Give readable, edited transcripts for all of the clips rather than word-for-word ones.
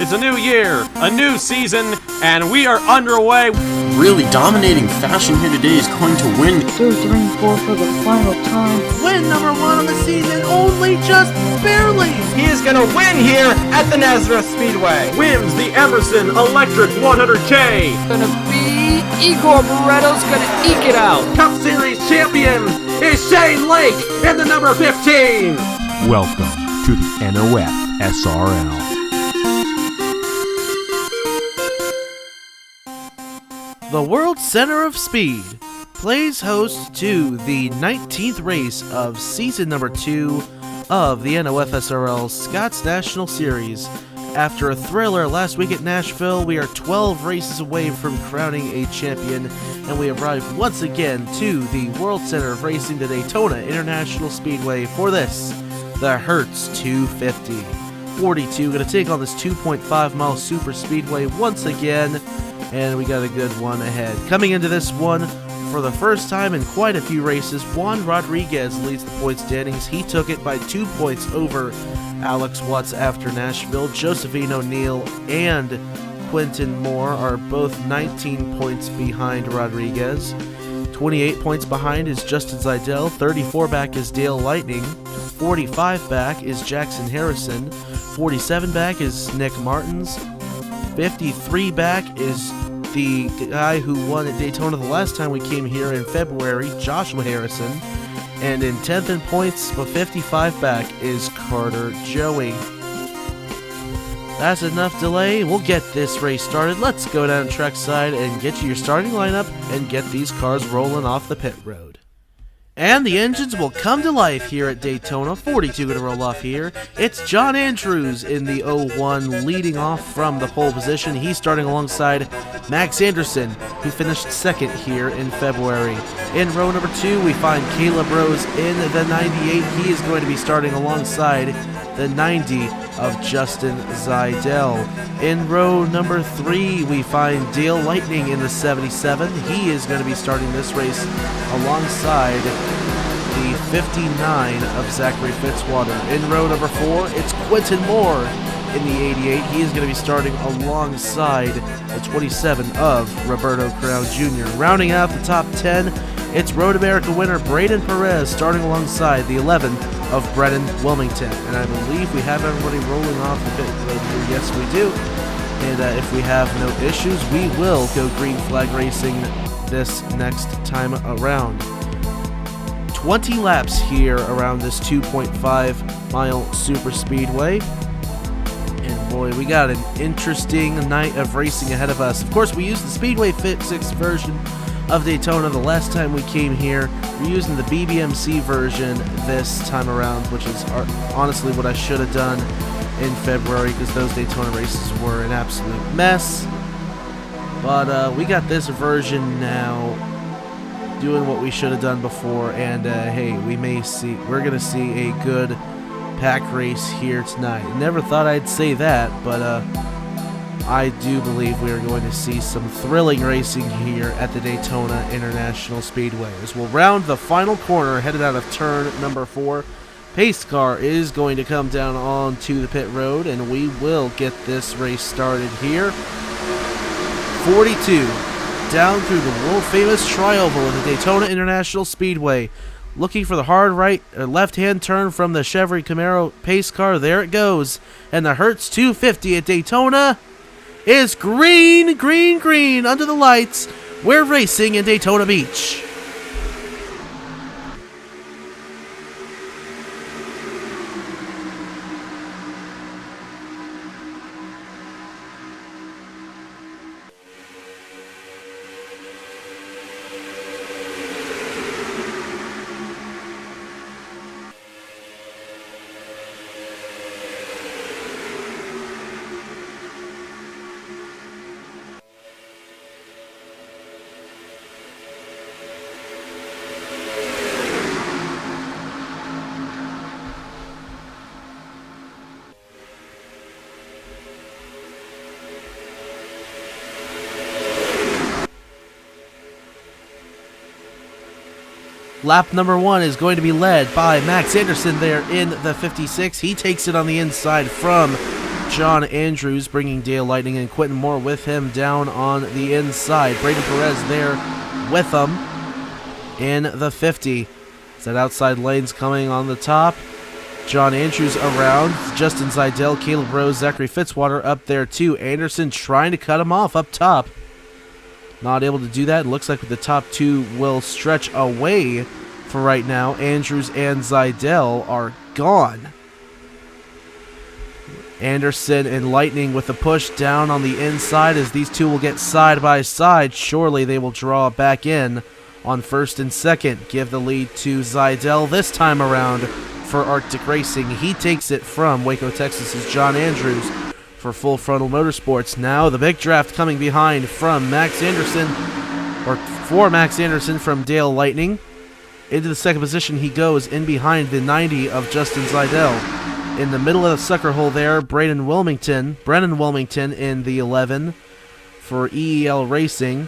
It's a new year, a new season, and we are underway. Really dominating fashion here today is going to win. 2, 3, 4 for the final time. Win number 1 on the season, only just barely. He is going to win here at the NOFSRL Speedway. Wins the Emerson Electric 100K. Gonna be Igor Barretto's gonna eke it out. Cup Series champion is Shane Lake in the number 15. Welcome to the NOFSRL. The World Center of Speed plays host to the 19th race of season number 2 of the NOFSRL Scots National Series. After a thriller last week at Nashville, we are 12 races away from crowning a champion, and we arrive once again to the World Center of Racing, the Daytona International Speedway, for this, the Hertz 250. 42 going to take on this 2.5 mile super speedway once again, and we got a good one ahead. Coming into this one, for the first time in quite a few races, Juan Rodriguez leads the point standings. He took it by 2 points over Alex Watts after Nashville. Josephine O'Neill and Quentin Moore are both 19 points behind Rodriguez. 28 points behind is Justin Zeidel. 34 back is Dale Lightning. 45 back is Jackson Harrison. 47 back is Nick Martins. 53 back is the guy who won at Daytona the last time we came here in February, Joshua Harrison. And in 10th in points, but 55 back is Carter Joey. That's enough delay. We'll get this race started. Let's go down trackside and get you your starting lineup and get these cars rolling off the pit road. And the engines will come to life here at Daytona. 42 going to roll off here. It's John Andrews in the 01 leading off from the pole position. He's starting alongside Max Anderson, who finished second here in February. In row number 2, we find Caleb Rose in the 98. He is going to be starting alongside the 90 of Justin Zeidel. In row number 3, we find Dale Lightning in the 77. He is going to be starting this race alongside the 59 of Zachary Fitzwater. In row number 4, it's Quentin Moore in the 88. He is going to be starting alongside the 27 of Roberto Crown Jr. Rounding out the top 10, it's Road America winner Braden Perez starting alongside the 11 of Brennan Wilmington. And I believe we have everybody rolling off the pit road here. Yes, we do. And if we have no issues, we will go green flag racing this next time around. 20 laps here around this 2.5 mile super speedway. And boy, we got an interesting night of racing ahead of us. Of course, we used the Speedway Fit 6 version of Daytona the last time we came here. We're using the BBMC version this time around, which is honestly what I should have done in February, because those Daytona races were an absolute mess. But we got this version now, doing what we should have done before, and hey, we're gonna see a good pack race here tonight. Never thought I'd say that, but I do believe we are going to see some thrilling racing here at the Daytona International Speedway. As we'll round the final corner headed out of turn number 4. Pace car is going to come down onto the pit road, and we will get this race started here. 42 down through the world-famous tri-oval of the Daytona International Speedway. Looking for the hard left-hand turn from the Chevrolet Camaro pace car. There it goes. And the Hertz 250 at Daytona is green, green, green under the lights. We're racing in Daytona Beach. Lap number 1 is going to be led by Max Anderson there in the 56. He takes it on the inside from John Andrews, bringing Dale Lightning and Quentin Moore with him down on the inside. Braden Perez there with them in the 50. That outside lane's coming on the top. John Andrews around. Justin Zidell, Caleb Rose, Zachary Fitzwater up there too. Anderson trying to cut him off up top. Not able to do that. Looks like the top two will stretch away for right now. Andrews and Zidell are gone. Anderson and Lightning with the push down on the inside as these two will get side by side. Surely they will draw back in on first and second. Give the lead to Zidell this time around for Arctic Racing. He takes it from Waco, Texas's John Andrews for Full Frontal Motorsports. Now the big draft coming behind from Max Anderson, or for Max Anderson from Dale Lightning. Into the second position he goes, in behind the 90 of Justin Zidell. In the middle of the sucker hole there, Brennan Wilmington in the 11 for EEL Racing.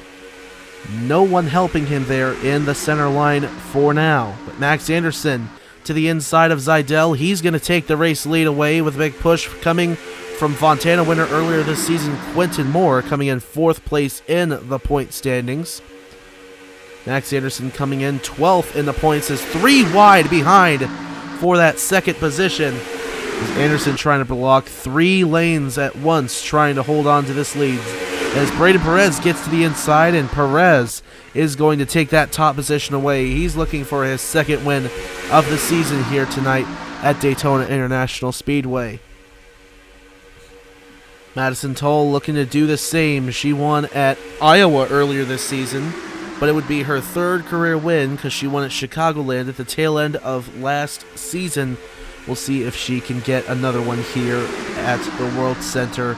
No one helping him there in the center line for now. But Max Anderson to the inside of Zidell. He's going to take the race lead away with a big push coming from Fontana winner earlier this season, Quentin Moore, coming in 4th place in the point standings. Max Anderson coming in 12th in the points, is 3 wide behind for that second position. Anderson trying to block 3 lanes at once, trying to hold on to this lead. As Braden Perez gets to the inside, and Perez is going to take that top position away. He's looking for his second win of the season here tonight at Daytona International Speedway. Madison Toll looking to do the same. She won at Iowa earlier this season, but it would be her 3rd career win because she won at Chicagoland at the tail end of last season. We'll see if she can get another one here at the World Center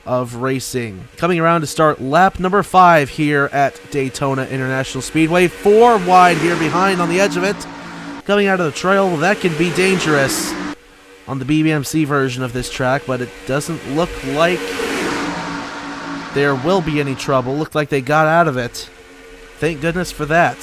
of Racing. Coming around to start lap number 5 here at Daytona International Speedway. 4 wide here behind on the edge of it. Coming out of the trail, that can be dangerous on the BBMC version of this track, but it doesn't look like there will be any trouble. Looked like they got out of it. Thank goodness for that.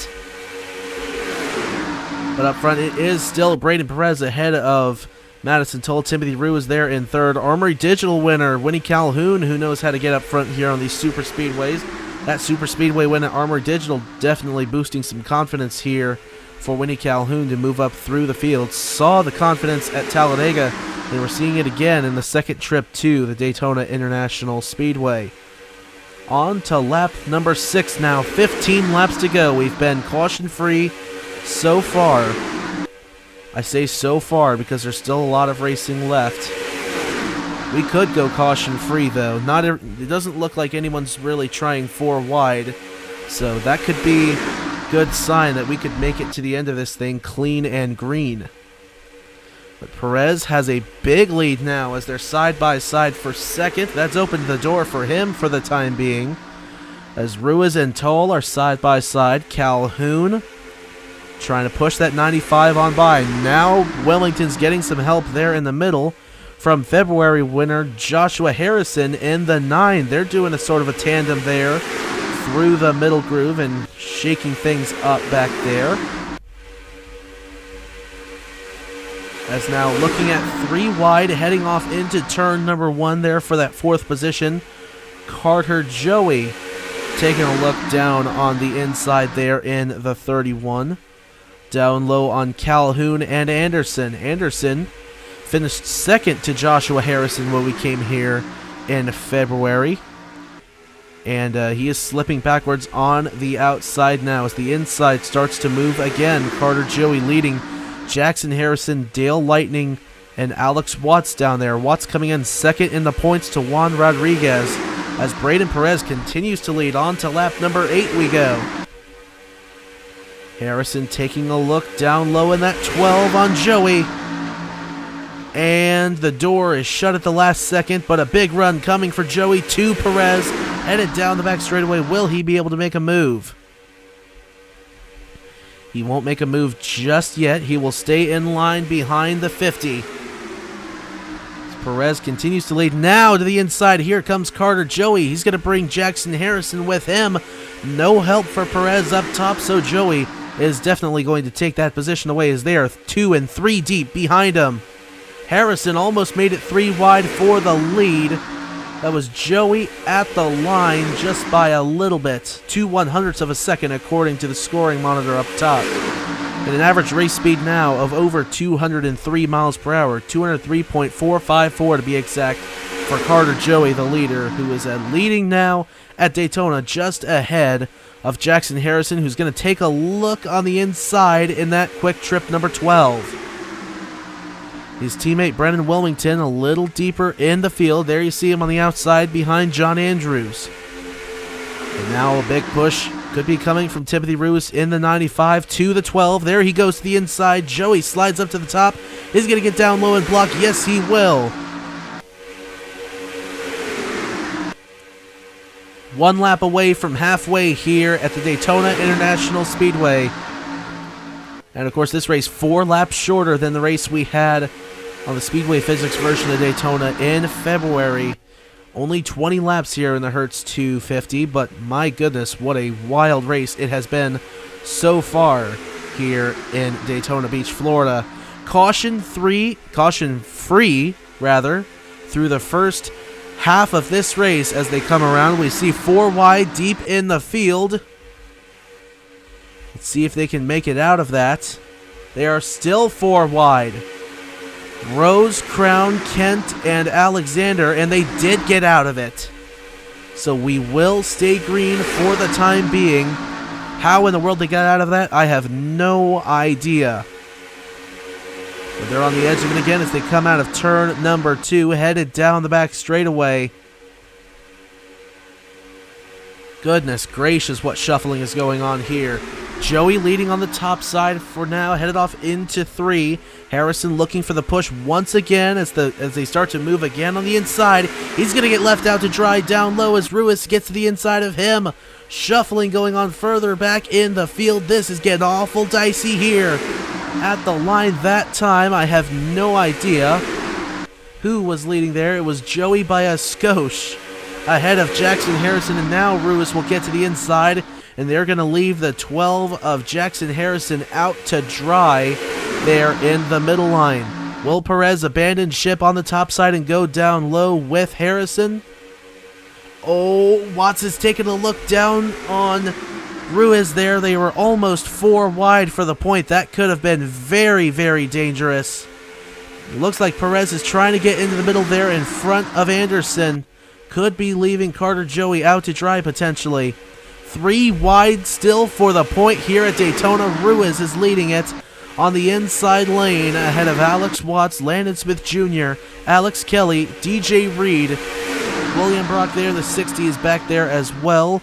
But up front, it is still Braden Perez ahead of Madison Toll. Timothy Rue is there in 3rd. Armory Digital winner Winnie Calhoun, who knows how to get up front here on these super speedways. That super speedway win at Armory Digital definitely boosting some confidence here for Winnie Calhoun to move up through the field. Saw the confidence at Talladega. They were seeing it again in the second trip to the Daytona International Speedway. On to lap number 6 now. 15 laps to go. We've been caution-free so far. I say so far because there's still a lot of racing left. We could go caution-free, though. It doesn't look like anyone's really trying 4 wide, so that could be a good sign that we could make it to the end of this thing clean and green. But Perez has a big lead now as they're side-by-side for second. That's opened the door for him for the time being. As Ruiz and Toll are side-by-side. Calhoun trying to push that 95 on by. Now Wellington's getting some help there in the middle from February winner Joshua Harrison in the 9. They're doing a sort of a tandem there through the middle groove and shaking things up back there. As now looking at 3 wide, heading off into turn number 1 there for that 4th position. Carter Joey taking a look down on the inside there in the 31. Down low on Calhoun and Anderson. Anderson finished second to Joshua Harrison when we came here in February. And he is slipping backwards on the outside now as the inside starts to move again. Carter Joey leading Jackson Harrison, Dale Lightning, and Alex Watts down there. Watts coming in second in the points to Juan Rodriguez as Braden Perez continues to lead. On to lap number 8 we go. Harrison taking a look down low in that 12 on Joey. And the door is shut at the last second, but a big run coming for Joey to Perez. Headed down the back straightaway. Will he be able to make a move? He won't make a move just yet. He will stay in line behind the 50. Perez continues to lead now to the inside. Here comes Carter Joey. He's going to bring Jackson Harrison with him. No help for Perez up top, so Joey is definitely going to take that position away as they are 2 and 3 deep behind him. Harrison almost made it 3 wide for the lead. That was Joey at the line just by a little bit, 2/100ths of a second according to the scoring monitor up top. And an average race speed now of over 203 miles per hour, 203.454 to be exact, for Carter Joey, the leader, who is leading now at Daytona just ahead of Jackson Harrison, who's going to take a look on the inside in that quick trip number 12. His teammate Brennan Wilmington a little deeper in the field. There you see him on the outside behind John Andrews. And now a big push could be coming from Timothy Ruiz in the 95 to the 12. There he goes to the inside. Joey slides up to the top. Is he going to get down low and block? Yes, he will. One lap away from halfway here at the Daytona International Speedway. And of course, this race 4 laps shorter than the race we had on the Speedway Physics version of Daytona in February. Only 20 laps here in the Hertz 250, but my goodness, what a wild race it has been so far here in Daytona Beach, Florida. Caution free, through the first half of this race as they come around. We see 4 wide deep in the field. Let's see if they can make it out of that. They are still 4 wide. Rose, Crown, Kent, and Alexander, and they did get out of it. So we will stay green for the time being. How in the world they got out of that, I have no idea. But they're on the edge of it again as they come out of turn number 2, headed down the back straightaway. Goodness gracious, what shuffling is going on here. Joey leading on the top side for now, headed off into 3. Harrison looking for the push once again as they start to move again on the inside. He's going to get left out to dry down low as Ruiz gets to the inside of him. Shuffling going on further back in the field. This is getting awful dicey here. At the line that time, I have no idea who was leading there. It was Joey by a skosh ahead of Jackson Harrison, and now Ruiz will get to the inside. And they're going to leave the 12 of Jackson Harrison out to dry there in the middle line. Will Perez abandon ship on the top side and go down low with Harrison? Oh, Watts is taking a look down on Ruiz there. They were almost 4 wide for the point. That could have been very, very dangerous. It looks like Perez is trying to get into the middle there in front of Anderson. Could be leaving Carter Joey out to dry potentially. 3 wide still for the point here at Daytona. Ruiz is leading it on the inside lane ahead of Alex Watts, Landon Smith Jr., Alex Kelly, DJ Reed. William Brock there, the 60 is back there as well.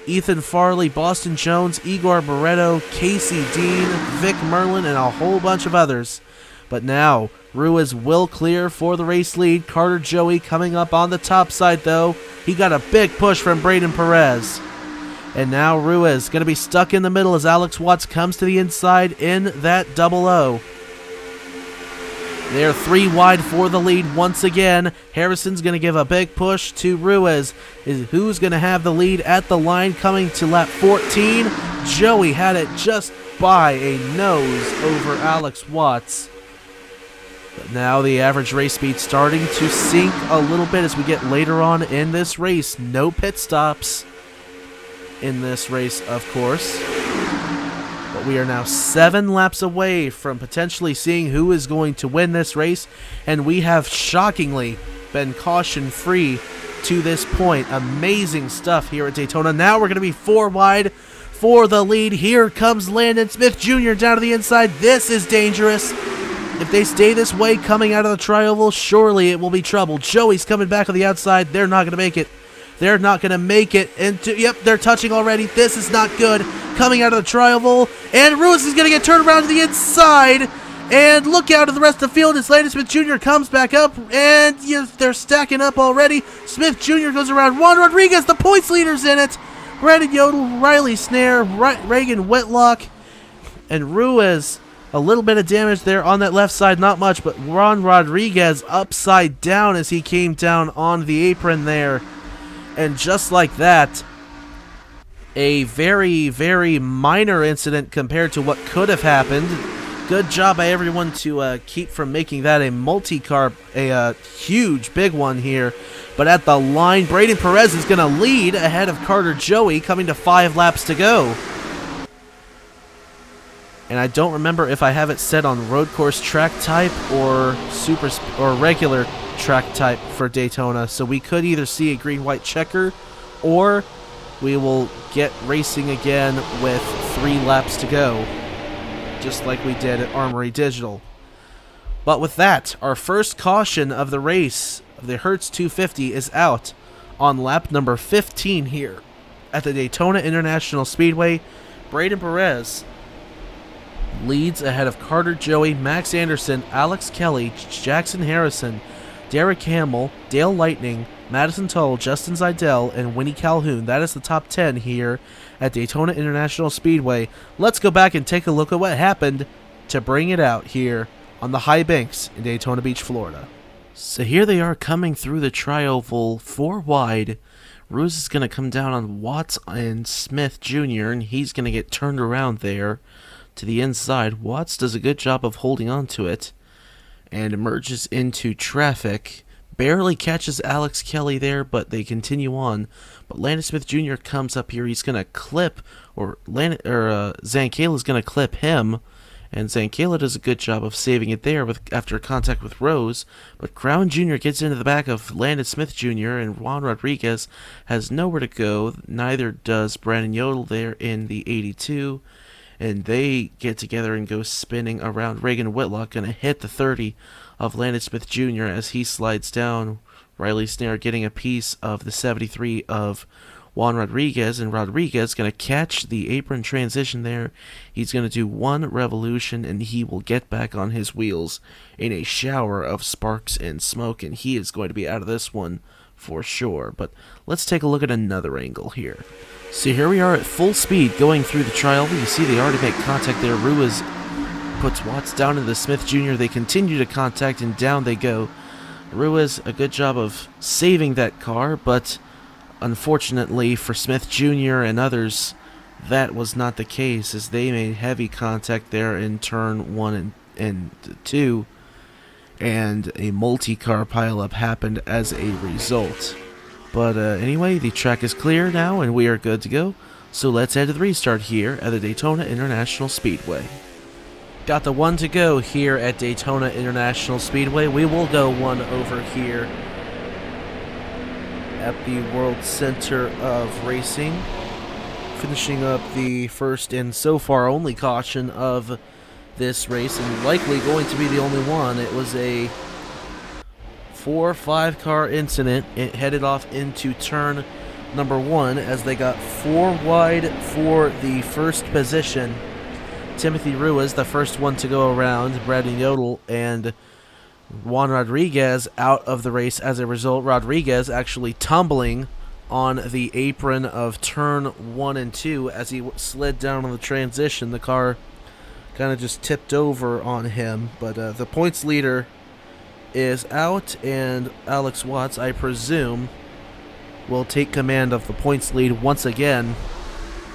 Ethan Farley, Boston Jones, Igor Barreto, Casey Dean, Vic Merlin, and a whole bunch of others. But now, Ruiz will clear for the race lead. Carter Joey coming up on the top side, though. He got a big push from Braden Perez. And now Ruiz going to be stuck in the middle as Alex Watts comes to the inside in that 00. They're 3 wide for the lead once again. Harrison's going to give a big push to Ruiz. Who's going to have the lead at the line coming to lap 14? Joey had it just by a nose over Alex Watts. But now the average race speed starting to sink a little bit as we get later on in this race. No pit stops in this race, of course. But we are now 7 laps away from potentially seeing who is going to win this race, and we have shockingly been caution-free to this point. Amazing stuff here at Daytona. Now we're going to be 4 wide for the lead. Here comes Landon Smith Jr. down to the inside. This is dangerous. If they stay this way coming out of the tri-oval, surely it will be trouble. Joey's coming back on the outside. They're not going to make it. They're not going to make it into... Yep, they're touching already. This is not good. Coming out of the tri-oval. And Ruiz is going to get turned around to the inside. And look out at the rest of the field as Landon Smith Jr. comes back up. And yes, they're stacking up already. Smith Jr. goes around. Juan Rodriguez, the points leader's in it. Brandon Yodel, Riley Snare, Reagan Whitlock, and Ruiz. A little bit of damage there on that left side. Not much, but Juan Rodriguez upside down as he came down on the apron there. And just like that, a very, very minor incident compared to what could have happened. Good job by everyone to keep from making that a multi-car, a huge, big one here. But at the line, Braden Perez is going to lead ahead of Carter Joey, coming to 5 laps to go. And I don't remember if I have it set on road course track type or regular track type for Daytona. So we could either see a green-white checker, or we will get racing again with 3 laps to go, just like we did at Armory Digital. But with that, our first caution of the race of the Hertz 250 is out on lap number 15 here at the Daytona International Speedway. Braden Perez leads ahead of Carter Joey, Max Anderson, Alex Kelly, Jackson Harrison, Derek Hamill, Dale Lightning, Madison Tull, Justin Zeidel, and Winnie Calhoun. That is the top 10 here at Daytona International Speedway. Let's go back and take a look at what happened to bring it out here on the high banks in Daytona Beach, Florida. So here they are coming through the tri-oval 4 wide. Ruiz is going to come down on Watts and Smith Jr., and he's going to get turned around there to the inside. Watts does a good job of holding on to it and emerges into traffic. Barely catches Alex Kelly there, but they continue on. But Landon Smith Jr. comes up here. He's going to clip, Zankala is going to clip him, and Zankala does a good job of saving it there after contact with Rose. But Crown Jr. gets into the back of Landon Smith Jr., and Juan Rodriguez has nowhere to go. Neither does Brandon Yodel there in the 82. And they get together and go spinning around. Reagan Whitlock going to hit the 30 of Landon Smith Jr. as he slides down. Riley Snare getting a piece of the 73 of Juan Rodriguez, and Rodriguez going to catch the apron transition there. He's going to do 1 revolution, and he will get back on his wheels in a shower of sparks and smoke, and he is going to be out of this one for sure. But let's take a look at another angle here. So here we are at full speed going through the tri-oval. You see they already make contact there. Ruiz puts Watts down into Smith Jr. They continue to contact, and down they go. Ruiz, a good job of saving that car, but unfortunately for Smith Jr. and others, that was not the case, as they made heavy contact there in turn 1 and 2, and a multi-car pileup happened as a result. But anyway, the track is clear now, and we are good to go. So let's head to the restart here at the Daytona International Speedway. Got the 1 to go here at Daytona International Speedway. We will go 1 over here at the World Center of Racing. Finishing up the first and so far only caution of this race, and likely going to be the only one. It was a 4 or 5 car incident. It headed off into turn number 1 as they got 4 wide for the first position. Timothy Ruiz, the first one to go around. Brandon Yodel and Juan Rodriguez out of the race as a result. Rodriguez actually tumbling on the apron of turn 1 and 2 as he slid down on the transition. The car kind of just tipped over on him, but the points leader is out, and Alex Watts, I presume, will take command of the points lead once again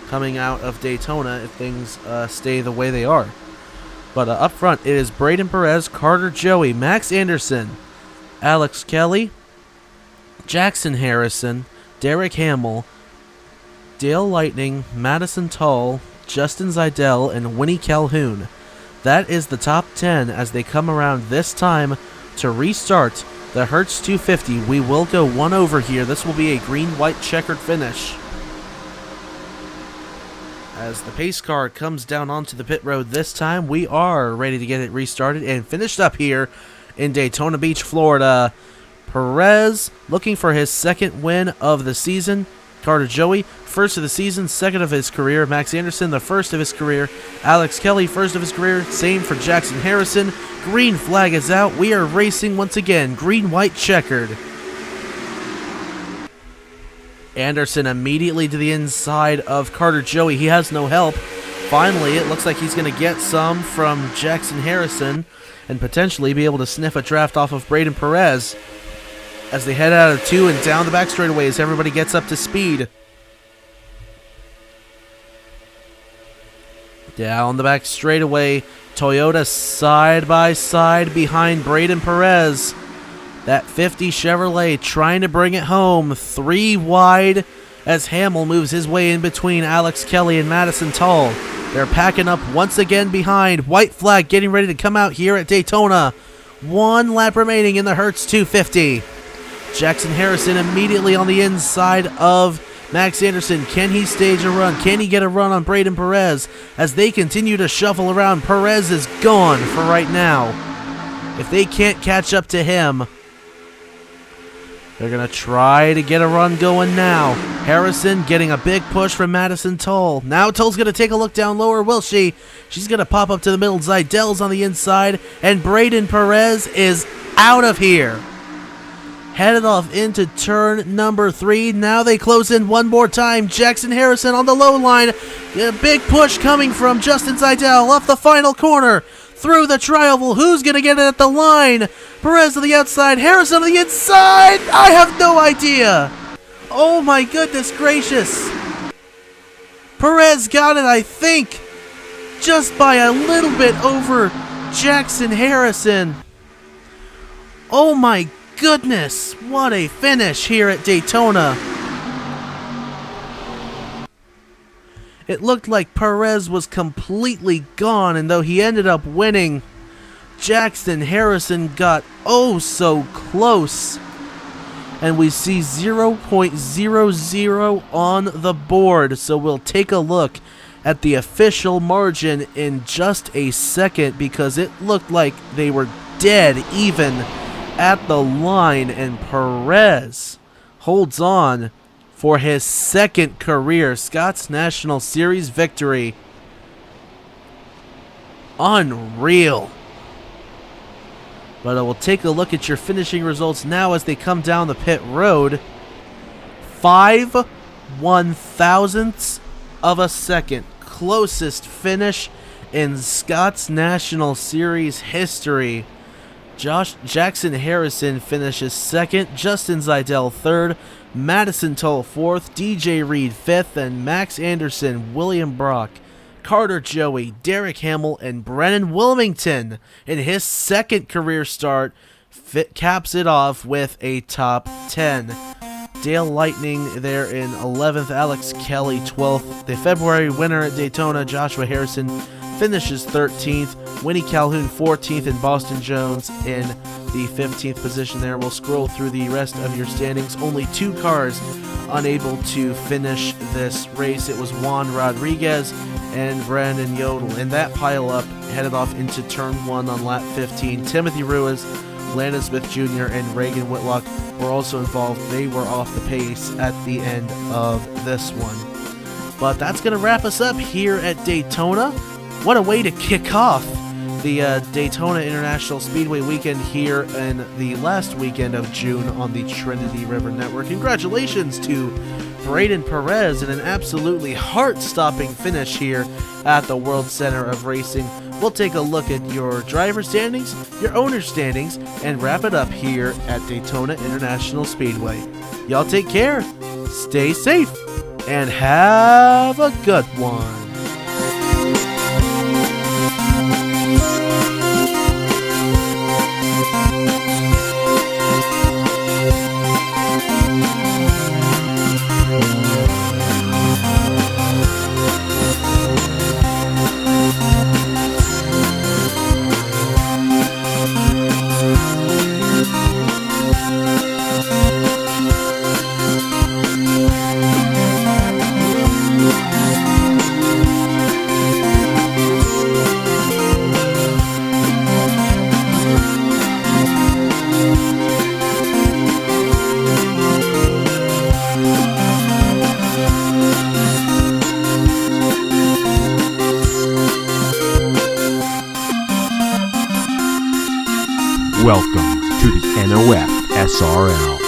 coming out of Daytona if things stay the way they are. But up front, it is Braden Perez, Carter Joey, Max Anderson, Alex Kelly, Jackson Harrison, Derek Hamill, Dale Lightning, Madison Tull, Justin Zeidel, and Winnie Calhoun. That is the top 10 as they come around this time to restart the Hertz 250. We will go 1 over here. This will be a green-white checkered finish as the pace car comes down onto the pit road. This time we are ready to get it restarted and finished up here in Daytona Beach, Florida. Perez looking for his 2nd win of the season. Carter Joey, 1st of the season, 2nd of his career. Max Anderson, the 1st of his career. Alex Kelly, 1st of his career. Same for Jackson Harrison. Green flag is out. We are racing once again. Green-white checkered. Anderson immediately to the inside of Carter Joey. He has no help. Finally, it looks like he's going to get some from Jackson Harrison and potentially be able to sniff a draft off of Braden Perez as they head out of 2 and down the back straightaways. Everybody gets up to speed. Down the back straightaway, Toyota side by side behind Braden Perez. That 50 Chevrolet trying to bring it home. 3 wide as Hamill moves his way in between Alex Kelly and Madison Tull. They're packing up once again behind. White flag getting ready to come out here at Daytona. 1 lap remaining in the Hertz 250. Jackson Harrison immediately on the inside of Max Anderson. Can he stage a run? Can he get a run on Braden Perez? As they continue to shuffle around, Perez is gone for right now. If they can't catch up to him, they're going to try to get a run going now. Harrison getting a big push from Madison Tull. Now Tull's going to take a look down lower, will she? She's going to pop up to the middle. Zidell's on the inside, and Braden Perez is out of here. Headed off into turn number 3. Now they close in one more time. Jackson Harrison on the low line. A big push coming from Justin Zidell off the final corner. Through the tri-oval. Who's going to get it at the line? Perez on the outside. Harrison on the inside. I have no idea. Oh my goodness gracious. Perez got it, I think, just by a little bit over Jackson Harrison. Oh my goodness. What a finish here at Daytona. It looked like Perez was completely gone, and though he ended up winning, Jackson Harrison got oh so close. And we see 0.00 on the board, so we'll take a look at the official margin in just a second, because it looked like they were dead even at the line, and Perez holds on for his 2nd career Scott's National Series victory. Unreal. But I will take a look at your finishing results now as they come down the pit road. 5 1/1000ths of a second. Closest finish in Scott's National Series history. Jackson Harrison finishes 2nd, Justin Zidell 3rd, Madison Tull 4th, DJ Reed 5th, and Max Anderson, William Brock, Carter Joey, Derek Hamill, and Brennan Wilmington in his 2nd career start caps it off with a top 10. Dale Lightning there in 11th, Alex Kelly 12th. The February winner at Daytona, Joshua Harrison, finishes 13th. Winnie Calhoun 14th, and Boston Jones in the 15th position there. We'll scroll through the rest of your standings. Only 2 cars unable to finish this race. It was Juan Rodriguez and Brandon Yodel. And that pile up headed off into turn 1 on lap 15. Timothy Ruiz, Landon Smith Jr., and Reagan Whitlock were also involved. They were off the pace at the end of this one. But that's going to wrap us up here at Daytona. What a way to kick off the Daytona International Speedway weekend here in the last weekend of June on the Trinity River Network. Congratulations to Braden Perez in an absolutely heart-stopping finish here at the World Center of Racing. We'll take a look at your driver standings, your owner standings, and wrap it up here at Daytona International Speedway. Y'all take care, stay safe, and have a good one. Welcome to the NOFSRL.